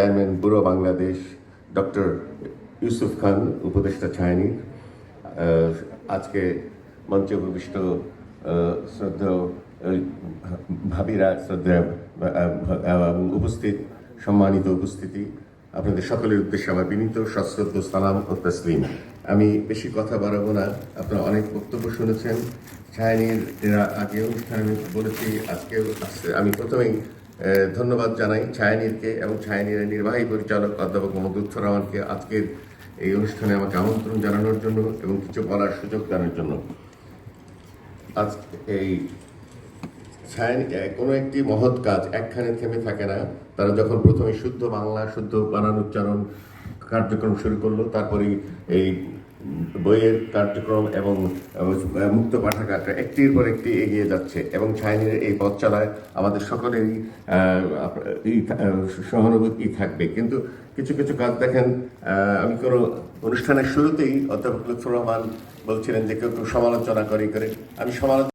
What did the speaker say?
Chairman bureau Bangladesh doctor Yusuf Khan, উপদেষ্টা ছায়ানী, আজকে মঞ্চে উপবিষ্ট শ্রদ্ধেয় ভাবিরা, শ্রদ্ধেয় উপস্থিত সম্মানিত উপস্থিতি, আপনাদের সকলের উদ্দেশ্যে আমার বিনীত সশ্রদ্ধ সালাম ও তসলিম। আমি বেশি কথা বাড়াবো না, আপনারা অনেক বক্তব্য শুনেছেন। ছায়ানীর এরা আগে অনুষ্ঠানে আমি বলেছি, আজকেও আসছে। আমি প্রথমেই ধন্যবাদ জানাই ছায়ানীরকে এবং ছায়ানীরের নির্বাহী পরিচালক অধ্যাপক মোহাম্মদ লুৎফর রহমানকে আজকের এই অনুষ্ঠানে আমাকে আমন্ত্রণ জানানোর জন্য এবং কিছু বলার সুযোগ দেওয়ার জন্য। আজ এই কোনো একটি মহৎ কাজ একখানে থেমে থাকে না। তারা যখন প্রথমে শুদ্ধ বাংলা, শুদ্ধ বানান উচ্চারণ কার্যক্রম শুরু করলো, তারপরে এই বইয়ের কার্যক্রম এবং মুক্ত পাঠাগারটা একটির পর একটি এগিয়ে যাচ্ছে এবং ছায়ানীর এই পথ চালায় আমাদের সকলেরই সহানুভূতি থাকবে। কিন্তু কিছু কিছু কাজ দেখেন, আমি কোনো অনুষ্ঠানের শুরুতেই অধ্যাপক লুৎফর রহমান বলছিলেন যে কেউ কেউ সমালোচনা করে, আমি সমালোচনা